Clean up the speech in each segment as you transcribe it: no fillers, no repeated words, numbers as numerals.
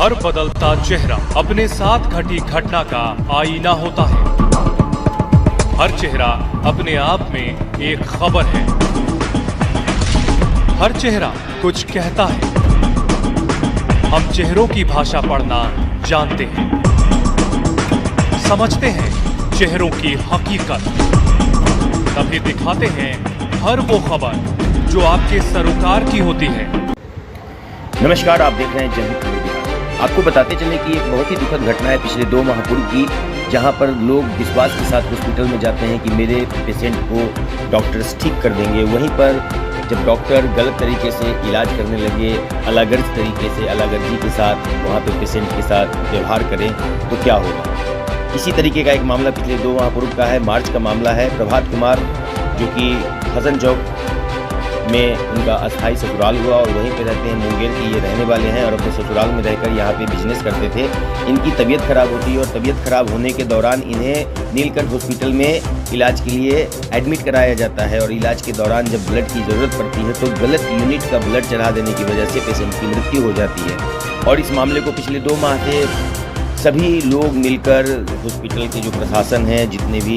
हर बदलता चेहरा अपने साथ घटी घटना का आईना होता है। हर चेहरा अपने आप में एक खबर है। हर चेहरा कुछ कहता है। हम चेहरों की भाषा पढ़ना जानते हैं, समझते हैं चेहरों की हकीकत, तभी दिखाते हैं हर वो खबर जो आपके सरोकार की होती है। नमस्कार, आप देख रहे हैं जनहित खबर बिहार। आपको बताते चलें कि एक बहुत ही दुखद घटना है पिछले 2 माह पूर्व की, जहां पर लोग विश्वास के साथ हॉस्पिटल में जाते हैं कि मेरे पेशेंट को डॉक्टर्स ठीक कर देंगे। वहीं पर जब डॉक्टर गलत तरीके से इलाज करने लगे, अलागर्ज तरीके से अलागर्जी के साथ वहां पे पेशेंट के साथ व्यवहार करें तो क्या होगा। इसी तरीके का एक मामला पिछले 2 माह पूर्व का है। मार्च का मामला है। प्रभात कुमार जो कि हसन चौक में उनका अस्थायी ससुराल हुआ और वहीं पे रहते हैं। मुंगेर के ये रहने वाले हैं और अपने ससुराल में रहकर यहाँ पे बिजनेस करते थे। इनकी तबीयत खराब होती है और तबीयत खराब होने के दौरान इन्हें नीलकंठ हॉस्पिटल में इलाज के लिए एडमिट कराया जाता है और इलाज के दौरान जब ब्लड की ज़रूरत पड़ती है तो गलत यूनिट का ब्लड चढ़ा देने की वजह से पेशेंट की मृत्यु हो जाती है। और इस मामले को पिछले 2 माह से सभी लोग मिलकर हॉस्पिटल के जो प्रशासन है, जितने भी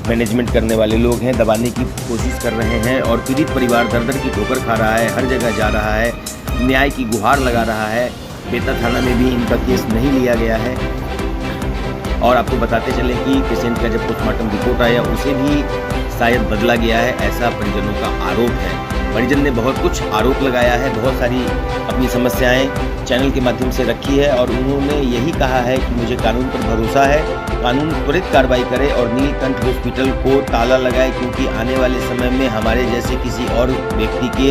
मैनेजमेंट करने वाले लोग हैं, दबाने की कोशिश कर रहे हैं और पीड़ित परिवार दर-दर की ठोकर खा रहा है, हर जगह जा रहा है, न्याय की गुहार लगा रहा है। बेता थाना में भी इनका केस नहीं लिया गया है। और आपको बताते चले कि पेशेंट का जब पोस्टमार्टम रिपोर्ट आया उसे भी शायद बदला गया है, ऐसा परिजनों का आरोप है। परिजन ने बहुत कुछ आरोप लगाया है, बहुत सारी अपनी समस्याएं चैनल के माध्यम से रखी है और उन्होंने यही कहा है कि मुझे कानून पर भरोसा है, कानून त्वरित कार्रवाई करे और नीलकंठ हॉस्पिटल को ताला लगाए, क्योंकि आने वाले समय में हमारे जैसे किसी और व्यक्ति के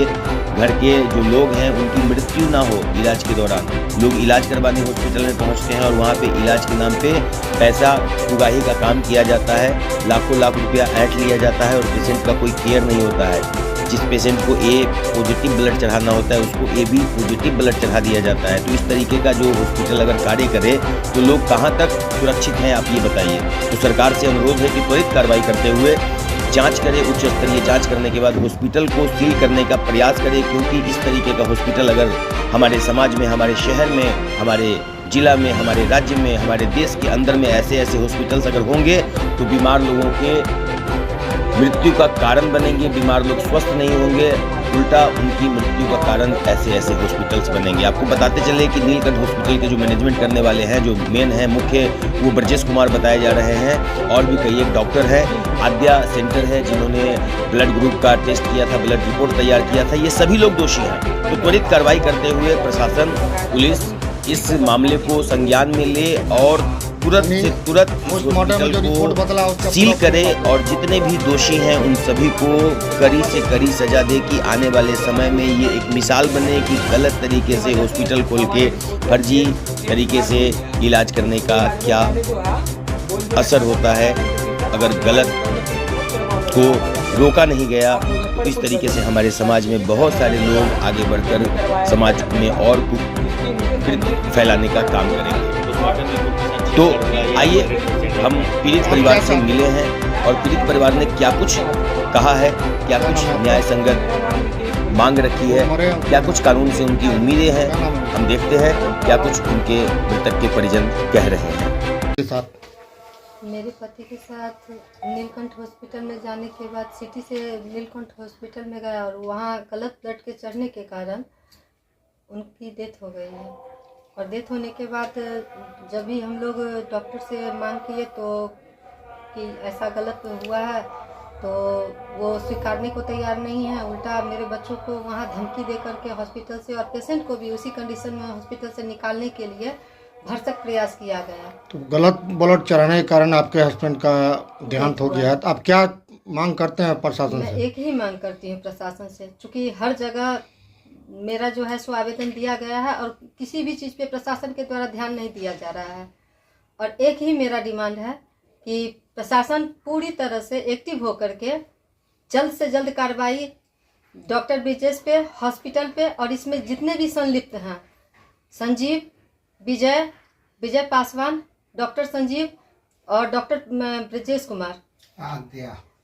घर के जो लोग हैं उनकी मृत्यु ना हो। इलाज के दौरान लोग इलाज करवाने हॉस्पिटल में पहुंचते हैं और वहां पे इलाज के नाम पे पैसा उगाही का काम किया जाता है, लाखों लाख रुपया ऐंठ लिया जाता है और पेशेंट का कोई केयर नहीं होता है। जिस पेशेंट को ए पॉजिटिव ब्लड चढ़ाना होता है उसको ए बी पॉजिटिव ब्लड चढ़ा दिया जाता है। तो इस तरीके का जो हॉस्पिटल अगर कार्य करे तो लोग कहां तक सुरक्षित हैं, आप ये बताइए। तो सरकार से अनुरोध है कि त्वरित कार्रवाई करते हुए जांच करे, उच्च स्तरीय जांच करने के बाद हॉस्पिटल को सील करने का प्रयास करे, क्योंकि इस तरीके का हॉस्पिटल अगर हमारे समाज में, हमारे शहर में, हमारे जिला में, हमारे राज्य में, हमारे देश के अंदर में ऐसे हॉस्पिटल्स अगर होंगे तो बीमार लोगों के मृत्यु का कारण बनेंगे। बीमार लोग स्वस्थ नहीं होंगे, उल्टा उनकी मृत्यु का कारण ऐसे हॉस्पिटल्स बनेंगे। आपको बताते चले कि नीलकंठ हॉस्पिटल के जो मैनेजमेंट करने वाले हैं, जो मेन है मुख्य, वो ब्रजेश कुमार बताए जा रहे हैं और भी कई एक डॉक्टर है। आद्या सेंटर है जिन्होंने ब्लड ग्रुप का टेस्ट किया था, ब्लड रिपोर्ट तैयार किया था। ये सभी लोग दोषी हैं। तो त्वरित कार्रवाई करते हुए प्रशासन, पुलिस इस मामले को संज्ञान में ले और तुरंत से तुरंत हॉस्पिटल को सील करे और जितने भी दोषी हैं उन सभी को कड़ी से कड़ी सजा दे कि आने वाले समय में ये एक मिसाल बने कि गलत तरीके से हॉस्पिटल खोल के फर्जी तरीके से इलाज करने का क्या असर होता है। अगर गलत को रोका नहीं गया तो इस तरीके से हमारे समाज में बहुत सारे लोग आगे बढ़कर समाज में और फैलाने का काम करेंगे। तो आइए हम पीड़ित परिवार से मिले हैं और पीड़ित परिवार ने क्या कुछ कहा है, क्या कुछ न्याय संगत मांग रखी है, क्या कुछ कानून से उनकी उम्मीदें हैं। हम देखते हैं क्या कुछ उनके मृतक के परिजन कह रहे हैं। मेरे पति के साथ नीलकंठ हॉस्पिटल में जाने के बाद सिटी से नीलकंठ हॉस्पिटल में गया और वहाँ गलत ब्लड के चढ़ने के कारण उनकी डेथ हो गई है। और डेथ होने के बाद जब भी हम लोग डॉक्टर से मांग किए तो कि ऐसा गलत हुआ है तो वो स्वीकारने को तैयार नहीं है। उल्टा मेरे बच्चों को वहाँ धमकी दे करके हॉस्पिटल से और पेशेंट को भी उसी कंडीशन में हॉस्पिटल से निकालने के लिए भरसक प्रयास किया गया। तो गलत ब्लड चढ़ाने के कारण आपके हस्बैंड का देहांत हो गया है, तो आप क्या मांग करते हैं प्रशासन से? मैं एक ही मांग करती हूँ प्रशासन से, चूँकि हर जगह मेरा जो है सो आवेदन दिया गया है और किसी भी चीज़ पे प्रशासन के द्वारा ध्यान नहीं दिया जा रहा है। और एक ही मेरा डिमांड है कि प्रशासन पूरी तरह से एक्टिव होकर के जल्द से जल्द कार्रवाई डॉक्टर ब्रजेश पे, हॉस्पिटल पे और इसमें जितने भी संलिप्त हैं, संजीव, विजय पासवान, डॉक्टर संजीव और डॉक्टर ब्रजेश कुमार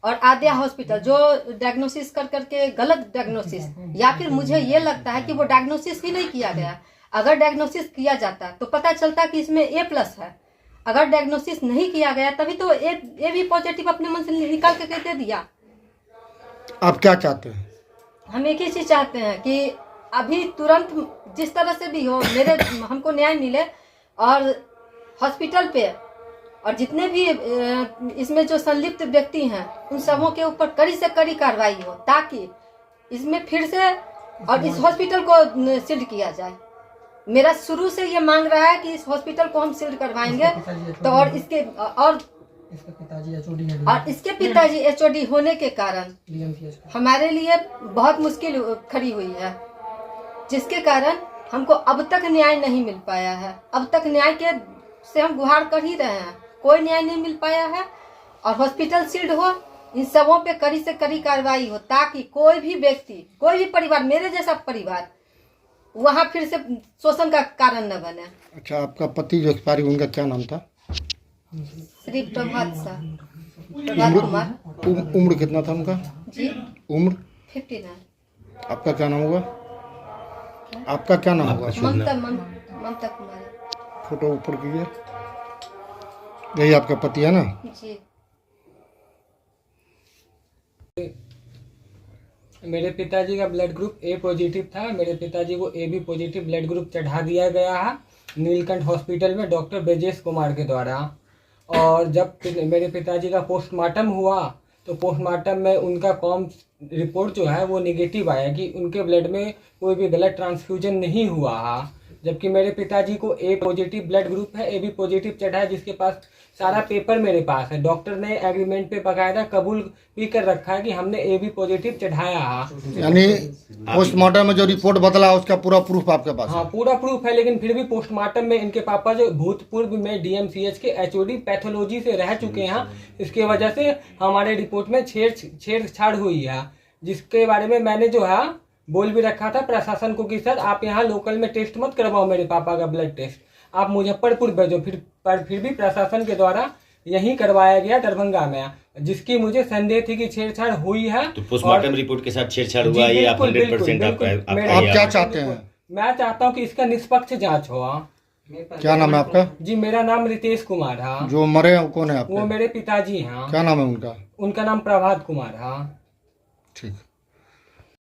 और आद्या हॉस्पिटल जो डायग्नोसिस कर करके गलत डायग्नोसिस, या फिर मुझे ये लगता है कि वो डायग्नोसिस ही नहीं किया गया। अगर डायग्नोसिस किया जाता तो पता चलता कि इसमें A+ है। अगर डायग्नोसिस नहीं किया गया तभी तो ए भी पॉजिटिव अपने मन से निकाल के दे दिया। आप क्या चाहते हैं? हम एक ही चीज चाहते हैं कि अभी तुरंत जिस तरह से भी हो हमको न्याय मिले और हॉस्पिटल पे और जितने भी इसमें जो संलिप्त व्यक्ति हैं उन सबों के ऊपर कड़ी से कड़ी कार्रवाई हो, ताकि इसमें फिर से और इस हॉस्पिटल को सील किया जाए। मेरा शुरू से ये मांग रहा है कि इस हॉस्पिटल को हम सील करवाएंगे। तो और इसके पिताजी HOD होने के कारण हमारे लिए बहुत मुश्किल खड़ी हुई है, जिसके कारण हमको अब तक न्याय नहीं मिल पाया है। अब तक न्याय के से हम गुहार कर ही रहे हैं, कोई न्याय नहीं मिल पाया है। और हॉस्पिटल सील्ड हो, इन सबों पे कड़ी से कड़ी कार्रवाई हो, ताकि कोई भी व्यक्ति, कोई भी परिवार, मेरे जैसा परिवार वहाँ फिर से शोषण का कारण न बने। अच्छा, आपका पति जो एक्सपायरी, उनका क्या नाम था? श्री प्रभात कुमार। उम्र कितना था उनका जी? उम्र 59। आपका क्या नाम होगा? आपका क्या नाम होगा? ममता कुमारी। फोटो ऊपर कीजिए। यही आपका पति है ना? जी। मेरे पिताजी का ब्लड ग्रुप A पॉजिटिव था। मेरे पिताजी को AB पॉजिटिव ब्लड ग्रुप चढ़ा दिया गया है नीलकंठ हॉस्पिटल में डॉक्टर ब्रजेश कुमार के द्वारा। और जब मेरे पिताजी का पोस्टमार्टम हुआ तो पोस्टमार्टम में उनका कॉम रिपोर्ट जो है वो निगेटिव आया कि उनके ब्लड में कोई भी ब्लड ट्रांसफ्यूजन नहीं हुआ है। जबकि मेरे पिताजी को A पॉजिटिव ब्लड ग्रुप है, AB पॉजिटिव चढ़ा है, जिसके पास सारा पेपर मेरे पास है। डॉक्टर ने एग्रीमेंट पे बकायदा कबूल भी कर रखा है कि हमने AB पॉजिटिव चढ़ाया है। यानी पोस्टमार्टम में जो रिपोर्ट बदला उसका पूरा प्रूफ आपके पास? हाँ, पूरा प्रूफ है। लेकिन फिर भी पोस्टमार्टम में इनके पापा जो भूतपूर्व में DMCH के HOD पैथोलॉजी से रह चुके हैं, इसके वजह से हमारे रिपोर्ट में छेड़छाड़ हुई है, जिसके बारे में मैंने जो है बोल भी रखा था प्रशासन को कि सर आप यहाँ लोकल में टेस्ट मत करवाओ मेरे पापा का ब्लड टेस्ट, आप मुजफ्फरपुर भेजो। फिर भी प्रशासन के द्वारा यहीं करवाया गया दरभंगा में, जिसकी मुझे संदेह थी कि छेड़छाड़ हुई है। तो पोस्टमार्टम रिपोर्ट के साथ छेड़छाड़ हुआ, ये आप 100% आप क्या चाहते हैं? मैं चाहता हूँ कि इसका निष्पक्ष जांच हो। क्या नाम है आपका? जी, मेरा नाम रितेश कुमार है। जो मरे हैं कौन है आपके? वो मेरे पिताजी हैं। क्या नाम है उनका? उनका नाम प्रभात कुमार है। ठीक।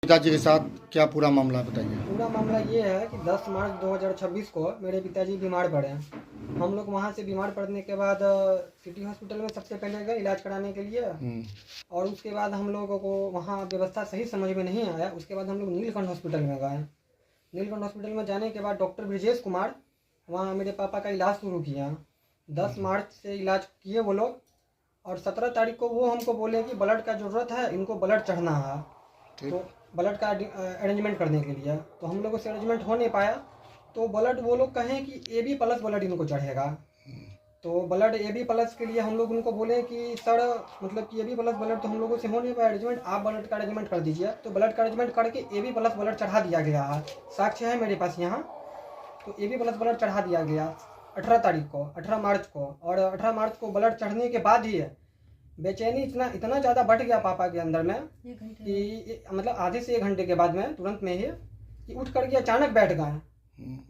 पिताजी के साथ क्या पूरा मामला बताइए। पूरा मामला ये है कि 10 मार्च 2026 को मेरे पिताजी बीमार पड़े हैं। हम लोग वहाँ से बीमार पड़ने के बाद सिटी हॉस्पिटल में सबसे पहले गए इलाज कराने के लिए, और उसके बाद हम लोगों को वहाँ व्यवस्था सही समझ में नहीं आया। उसके बाद हम लोग नीलकंठ हॉस्पिटल में गए। नीलकंठ हॉस्पिटल में जाने के बाद डॉक्टर ब्रजेश कुमार वहाँ मेरे पापा का इलाज शुरू किया। 10 मार्च से इलाज किए वो लोग, और 17 तारीख को वो हमको बोले कि ब्लड का ज़रूरत है, इनको ब्लड चढ़ना है, तो ब्लड का अरेंजमेंट करने के लिए। तो हम लोगों से अरेंजमेंट हो नहीं पाया, तो ब्लड वो लोग कहें कि AB+ ब्लड इनको चढ़ेगा। तो ब्लड AB+ के लिए हम लोग उनको बोले कि सर मतलब कि AB+ ब्लड तो हम लोगों से हो नहीं पाया अरेंजमेंट, आप ब्लड का अरेंजमेंट कर दीजिए। तो ब्लड का अरेंजमेंट करके AB+ ब्लड चढ़ा दिया गया है, साक्ष्य है मेरे पास यहाँ। तो AB+ ब्लड चढ़ा दिया गया 18 तारीख को, 18 मार्च को। और 18 मार्च को ब्लड चढ़ने के बाद ही बेचैनी इतना ज़्यादा बढ़ गया पापा के अंदर में कि मतलब आधे से 1 घंटे के बाद में तुरंत में ही कि उठ करके अचानक बैठ गए।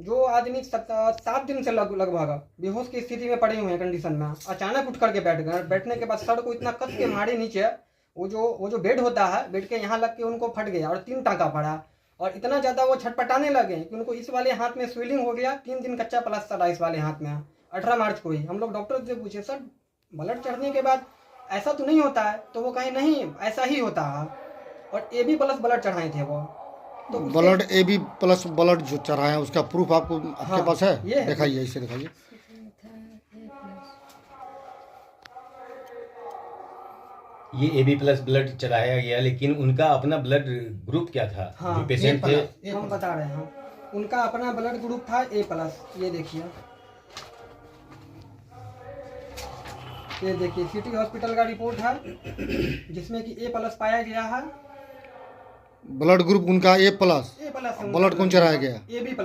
जो आदमी 7 दिन से लगभग बेहोश की स्थिति में पड़े हुए हैं कंडीशन में, अचानक उठ करके बैठ गए। बैठने के बाद सर को इतना कस के मारे नीचे, वो जो बेड होता है, बेड के यहाँ लग के उनको फट गया और 3 टाँका पड़ा। और इतना ज़्यादा वो छटपटाने लगे कि उनको इस वाले हाथ में स्वेलिंग हो गया। 3 दिन कच्चा प्लास्टर था इस वाले हाथ में। 18 मार्च को ही हम लोग डॉक्टर से पूछे सर ब्लड चढ़ने के बाद ऐसा तो नहीं होता है? तो वो कहे नहीं ऐसा ही होता है। और AB+ ब्लड चढ़ाए थे वो। तो ब्लड AB+ ब्लड जो चढ़ाए हैं उसका प्रूफ आपके पास है? ये दिखाइए, इसे दिखाइए। ये AB+ ब्लड चढ़ाया गया, लेकिन उनका अपना ब्लड ग्रुप क्या था? हाँ, जो पेशेंट थे, हम बता रहे हैं, उनका अपना ब्लड ग्रुप था A+। ये देखिए सिटी हॉस्पिटल का रिपोर्ट है, जिसमें कि A+ पाया गया है। ब्लड ग्रुप उनका A+। ब्लड कौन चढ़ाया गया? AB+।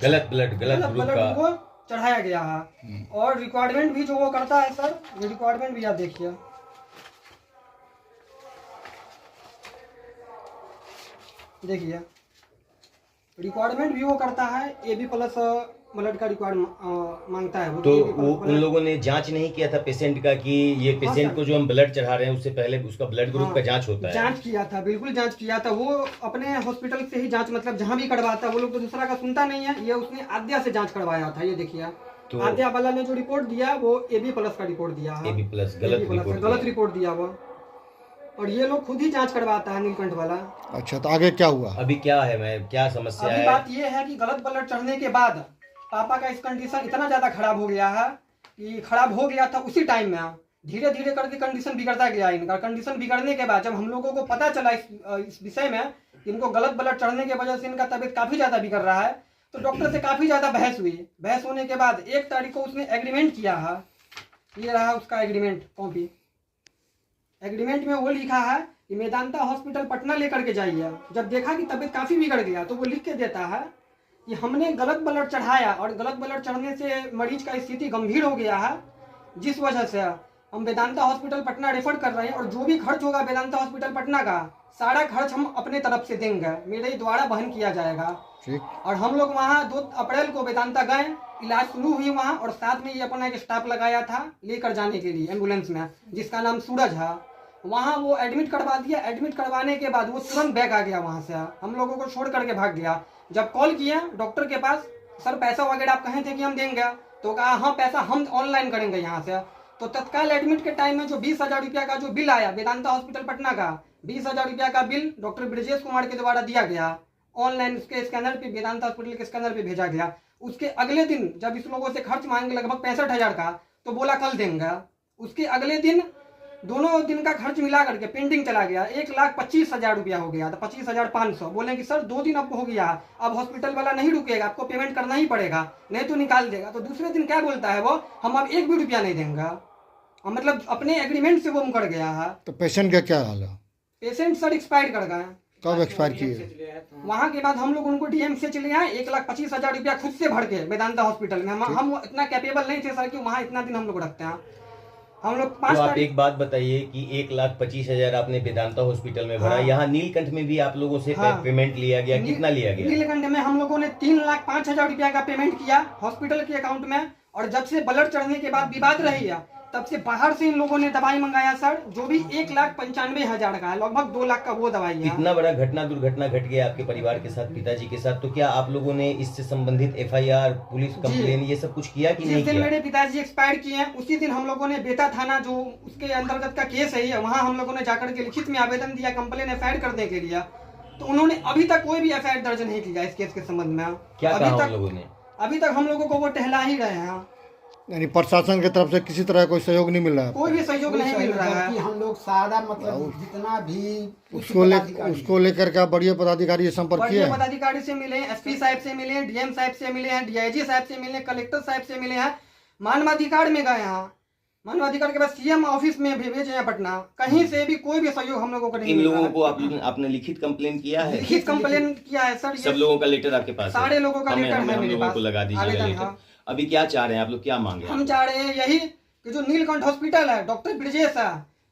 गलत ब्लड ग्रुप का उनको चढ़ाया गया है। और रिक्वायरमेंट भी जो वो करता है सर, ये रिक्वायरमेंट भी आप देखिए। रिक्वायरमेंट भी वो करता है, AB प्लस ब्लड का रिक्वायर मांगता है वो। तो AB वो प्लस उन लोगों ने जांच नहीं किया था पेशेंट का कि ये पेशेंट सर। को जो हम ब्लड चढ़ा रहे हैं उससे पहले उसका ब्लड ग्रुप हाँ, का जांच होता है? जांच किया था, बिल्कुल जांच किया था। वो अपने हॉस्पिटल से ही जांच, मतलब जहां भी करवाता है वो लोग तो दूसरा का सुनता नहीं है। ये उसने आद्या से जांच करवाया था, ये देखिए। तो आद्या वाला ने जो रिपोर्ट दिया वो AB प्लस का रिपोर्ट दिया है। AB प्लस AB गलत प्लस रिपोर्ट गलत दिया। रिपोर्ट दिया वो, और ये लोग खुद ही जांच करवाता है नीलकंठ वाला। अच्छा, तो आगे क्या हुआ? अभी क्या है, मैं क्या समस्या अभी है? बात ये है कि गलत ब्लड चढ़ने के बाद पापा का इस कंडीशन इतना ज्यादा खराब हो गया है कि खराब हो गया था उसी टाइम में। धीरे धीरे करके कंडीशन बिगड़ता गया इनका। कंडीशन बिगड़ने के बाद जब हम लोगों को पता चला इस विषय में कि इनको गलत ब्लड चढ़ने की वजह से इनका तबीयत काफी ज्यादा बिगड़ रहा है, तो डॉक्टर से काफी ज्यादा बहस हुई। बहस होने के बाद 1 तारीख को उसने एग्रीमेंट किया है। ये रहा उसका एग्रीमेंट कॉपी। एग्रीमेंट में वो लिखा है कि मेदांता हॉस्पिटल पटना लेकर के जाइए। जब देखा कि तबीयत काफी बिगड़ गया तो वो लिख के देता है कि हमने गलत ब्लड चढ़ाया और गलत ब्लड चढ़ने से मरीज का स्थिति गंभीर हो गया है, जिस वजह से हम वेदांता हॉस्पिटल पटना रेफर कर रहे हैं, और जो भी खर्च होगा वेदांता हॉस्पिटल पटना का सारा खर्च हम अपने तरफ से देंगे, मेरे द्वारा वहन किया जाएगा। ठीक। और हम लोग वहाँ 2 अप्रैल को वेदांता गए, इलाज शुरू हुई वहाँ, और साथ में ये अपना एक स्टाफ लगाया था लेकर जाने के लिए एम्बुलेंस में, जिसका नाम सूरज है। वहाँ वो एडमिट करवा दिया। एडमिट करवाने के बाद वो तुरंत बैक आ गया वहाँ से, हम लोगों को छोड़ करके भाग गया। जब कॉल किया डॉक्टर के पास, सर पैसा वगैरह आप कहे थे कि हम देंगे, तो कहा हाँ पैसा हम ऑनलाइन करेंगे यहाँ से। तो तत्काल एडमिट के टाइम में जो 20,000 रुपया का जो बिल आया वेदांता हॉस्पिटल पटना का, 20,000 रुपया का बिल डॉक्टर ब्रजेश कुमार के द्वारा दिया गया। ऑनलाइन उसके स्कैनर पे, वेदांता हॉस्पिटल के स्कैनर पे भेजा गया। उसके अगले दिन जब इस लोगों से खर्च मांगे लगभग 65,000 का, तो बोला कल देंगे। उसके अगले दिन दोनों दिन का खर्च मिला करके पेंडिंग चला गया, 1,25,000 रुपया हो गया था, 25,500। बोले कि सर 2 दिन अब हो गया, अब हॉस्पिटल वाला नहीं रुकेगा, आपको पेमेंट करना ही पड़ेगा, नहीं तो निकाल देगा। तो दूसरे दिन क्या बोलता है वो, हम अब 1 भी रुपया नहीं देंगे। मतलब अपने एग्रीमेंट से वो मुकर गया है। तो पेशेंट का क्या हाल है? पेशेंट सर एक्सपायर कर गए। कब एक्सपायर किए? वहाँ के बाद हम लोग उनको DM से चले आए, 1,25,000 रुपया खुद से भर के वेदांता हॉस्पिटल में। हम इतना कैपेबल नहीं थे सर कि वहाँ इतना दिन हम लोग रखते हैं। हम लोग 5 तो आप तारीख, एक बात बताइए कि 1,25,000 आपने वेदांता हॉस्पिटल में भरा, हाँ। यहाँ नीलकंठ में भी आप लोगों से हाँ। पेमेंट लिया गया, कितना लिया गया? नीलकंठ में हम लोगों ने 3,05,000 रुपया का पेमेंट किया हॉस्पिटल के अकाउंट में। और जब से ब्लड चढ़ने के बाद विवाद रही है, तब से बाहर से इन लोगों ने दवाई मंगाया सर, जो भी 1,95,000 का है, लगभग 2 लाख का वो दवाई है। इतना बड़ा दुर्घटना घट गया आपके परिवार के साथ, पिताजी के साथ, तो क्या आप लोगों ने इससे संबंधित FIR, पुलिस कंप्लेन ये सब कुछ किया कि नहीं जिस दिन किया? मेरे पिताजी एक्सपायर किए हैं उसी दिन हम लोगों ने बेता थाना, जो उसके अंतर्गत का केस है, वहाँ हम लोगों ने जाकर के लिखित में आवेदन दिया कंप्लेन FIR करने के लिए। तो उन्होंने अभी तक कोई भी FIR दर्ज नहीं किया इस केस के संबंध में। क्या कहा उन लोगों ने? अभी तक हम लोगों को वो टहला ही रहे हैं, यानी प्रशासन की तरफ से किसी तरह कोई सहयोग नहीं मिल रहा है? कोई भी सहयोग नहीं मिल रहा कि है। हम लोग सारा मतलब जितना भी उसको लेकर के आप बढ़िया पदाधिकारी से संपर्क किए बड़े हैं? पदाधिकारी से मिले, SP साहब से मिले, DM साहब से मिले हैं, DIG साहब से मिले, कलेक्टर साहब से मिले हैं, मानवाधिकार में गए हैं। मानवाधिकार के बाद CM ऑफिस में भी भेजे हैं पटना, कहीं से भी कोई भी सहयोग हम लोगों को नहीं इन मिल रहा लोगों है। को आपने लिखित कंप्लेन किया है? लिखित कंप्लेन किया है सर। सब लोगों का लेटर आपके पास है? सारे लोगों का लेटर है हम मेरे लोगों पास, को लगा दीजिएगा आवेदन, लेटर। हाँ। अभी क्या चाह रहे हैं आप लोग, क्या मांगे? हम चाह रहे हैं यही कि जो नीलकंठ हॉस्पिटल है, डॉक्टर ब्रजेश है,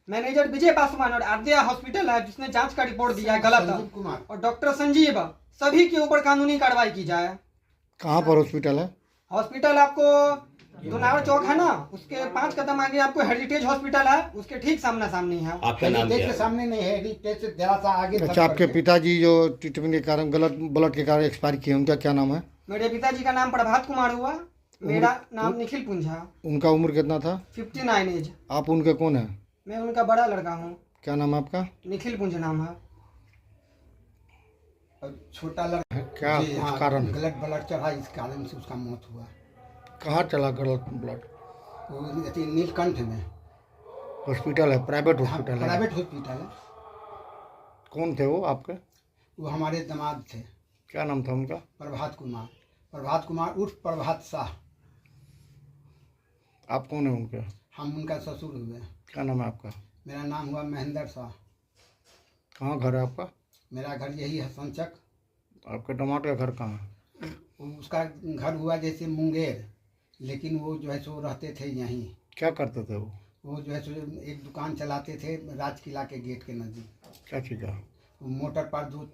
मैनेजर विजय पासवान, और आद्या हॉस्पिटल है जिसने जांच का रिपोर्ट दिया है गलत, संजीव कुमार और डॉक्टर संजीव, सभी के ऊपर कानूनी कार्रवाई की जाए। कहाँ पर हॉस्पिटल है? हॉस्पिटल आपको दोनावर चौक है ना, उसके 5 कदम आगे आपको हेरिटेज हॉस्पिटल है, उसके ठीक सामने सामने है। आपका नाम क्या के है? सामने नहीं है, हेरिटेज से जरा सा आगे अच्छा, आपके पिताजी जो ट्रीटमेंट के कारण गलत ब्लड के कारण एक्सपायर किए, उनका क्या नाम है? मेरे पिताजी का नाम प्रभात कुमार हुआ, मेरा नाम निखिल पुंजा, उनका उम्र कितना था? 59 एज। आप उनके कौन है? मैं उनका बड़ा लड़का हूँ। क्या नाम है आपका? निखिल पुंज नाम है। छोटा लड़का क्या जी, हाँ, कारण? गलत ब्लड चढ़ा, इस कारण से उसका मौत हुआ। कहाँ चला गलत ब्लड? वो नीलकंठ में हॉस्पिटल है, प्राइवेट हॉस्पिटल है? प्राइवेट हॉस्पिटल है। कौन थे वो आपके? वो हमारे दामाद थे, क्या नाम था उनका? प्रभात कुमार उर्फ प्रभात शाह। आप कौन है उनके? हम उनका ससुर हुए। क्या नाम है आपका? मेरा नाम हुआ महेंद्र शाह। कहाँ घर है आपका? मेरा घर यही है संचक। आपके टमाटर का घर कहाँ है? उसका घर हुआ जैसे मुंगेर, लेकिन वो जो है सो रहते थे यहीं। क्या करते थे वो? वो जो है सो एक दुकान चलाते थे राज किला के गेट के नज़दीक। क्या चीज़ है? मोटर पार्ट दो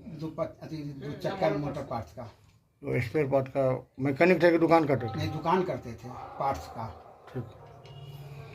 चक्का मोटर पार्ट्स का। तो स्पेयर पार्ट का मैकेनिक थे कि दुकान करते थे? नहीं, दुकान करते थे पार्ट्स का। ठीक।